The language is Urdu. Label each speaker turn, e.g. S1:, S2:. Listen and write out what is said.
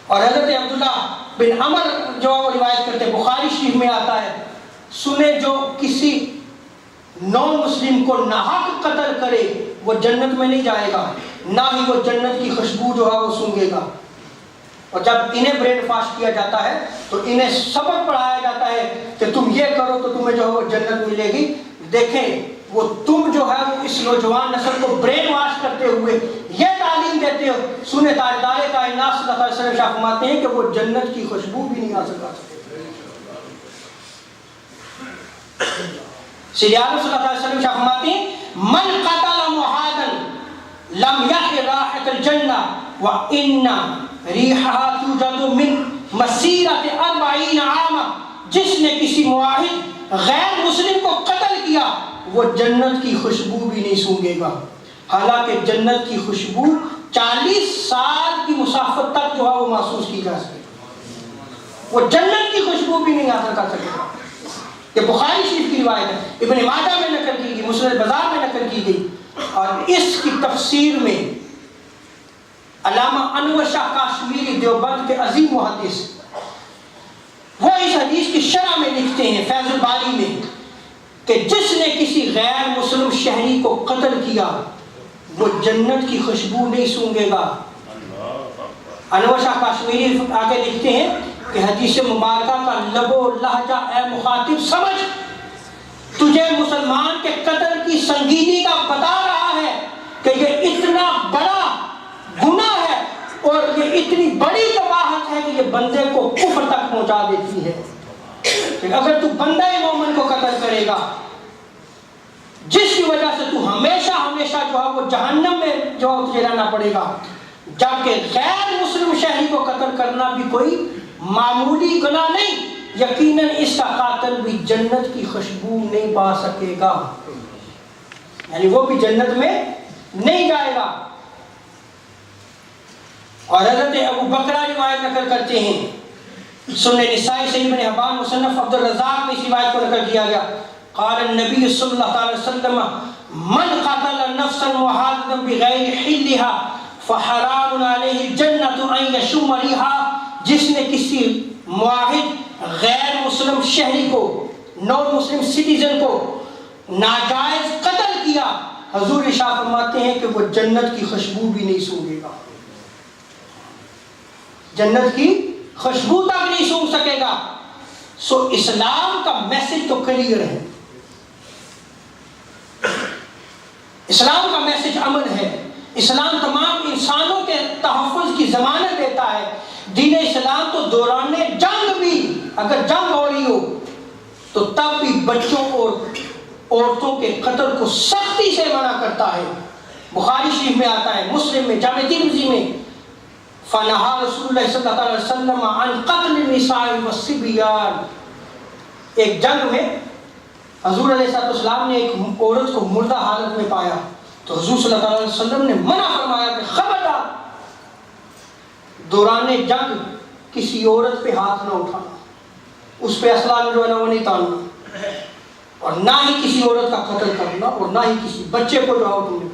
S1: اور حضرت عبداللہ بن عمر جو وہ روایت کرتے ہیں، بخاری شریف میں آتا ہے، سنے جو کسی نان مسلم کو ناحق قتل کرے وہ جنت میں نہیں جائے گا، نہ ہی وہ جنت کی خوشبو جو ہے وہ سونگے گا۔ اور جب انہیں برین واش کیا جاتا ہے تو انہیں سبق پڑھایا جاتا ہے کہ تم یہ کرو تو تمہیں جو ہے وہ جنت ملے گی۔ دیکھیں وہ تم جو ہے وہ اس نوجوان نسل کو برین واش کرتے ہوئے یہ تعلیم دیتے ہو، سنے تاجدار کائنات صلی اللہ علیہ وسلم شاہ فرماتے ہیں کہ وہ جنت کی خوشبو بھی نہیں آ سکا۔ سید عالم صلی اللہ علیہ وسلم شاہ فرماتے ہیں من قتل معاذا لم یح راحۃ الجنہ وان ریحها توجد من مسیرۃ 40 عاما، جس نے کسی معاہد غیر مسلم کو قتل کیا وہ جنت کی خوشبو بھی نہیں سونگے گا، حالانکہ جنت کی خوشبو 40 سال کی مسافت تک جو ہے وہ محسوس کی جا سکے، وہ جنت کی خوشبو بھی نہیں حاصل کر سکے گا۔ یہ بخاری شریف کی روایت ہے، ابن ماجہ میں نقل کی گئی، مسند بازار میں نقل کی گئی، اور اس کی تفسیر میں علامہ انور شاہ کاشمیری دیوبند کے عظیم محدث وہ اس حدیث کی شرح میں لکھتے ہیں فیض الباری میں کہ جس نے کسی غیر مسلم شہری کو قتل کیا وہ جنت کی خوشبو نہیں سونگے گا۔ انور شاہ کاشمیری آگے لکھتے ہیں کہ حدیث مبارکہ کا لب و لہجہ اے مخاطب سمجھ، تجھے مسلمان کے قتل کی سنگینی کا بتا رہا ہے کہ یہ اتنا بڑا گناہ ہے اور یہ اتنی بڑی قباحت ہے کہ یہ بندے کو کفر تک پہنچا دیتی ہے۔ کہ اگر تو بندہ مومن کو قتل کرے گا جس کی وجہ سے تو ہمیشہ ہمیشہ جو ہے وہ جہنم میں جو ہے تجھے رہنا پڑے گا، جبکہ غیر مسلم شہری کو قتل کرنا بھی کوئی معمولی گناہ نہیں، یقیناً اس کا قاتل بھی جنت کی خوشبو نہیں پا سکے گا، یعنی وہ بھی جنت میں نہیں جائے گا۔ اور حضرت ابو بکرہ روایت نقل کرتے ہیں، سنن نسائی صحیح ابن حبان مصنف عبد الرزاق میں اس روایت کو نقل کیا گیا، قال النبی صلی اللہ علیہ وسلم من قتل نفسا معاہدہ بغیر حلها فحرام علیہ الجنۃ ان یشم ریحها، جس نے کسی معاہد غیر مسلم شہری کو، نان مسلم سٹیزن کو ناجائز قتل کیا، حضور ارشاد فرماتے ہیں کہ وہ جنت کی خوشبو بھی نہیں سونگے گا، جنت کی خوشبو تک نہیں سونگ سکے گا۔ سو اسلام کا میسج تو کلیئر ہے، اسلام کا میسج امن ہے، اسلام تمام انسانوں کے تحفظ کی ضمانت دیتا ہے۔ دین اسلام تو دوران جنگ بھی اگر جنگ ہو رہی ہو تو تب بھی بچوں اور عورتوں کے قتل کو سختی سے منع کرتا ہے۔ بخاری شریف میں آتا ہے، مسلم میں، جامع ترمذی میں، فنہا رسول اللہ صلی اللہ علیہ وسلم عن قتل النساء والصبیان، ایک جنگ میں حضور علیہ السلام نے ایک عورت کو مردہ حالت میں پایا تو حضور صلی اللہ علیہ وسلم نے منع فرمایا کہ خبردار دوران جنگ کسی عورت پہ ہاتھ نہ اٹھانا، اس پہ اسلحہ جو ہے نا وہ نہیں تاننا، اور نہ ہی کسی عورت کا قتل کرنا، اور نہ ہی کسی بچے کو جو ہے تم نے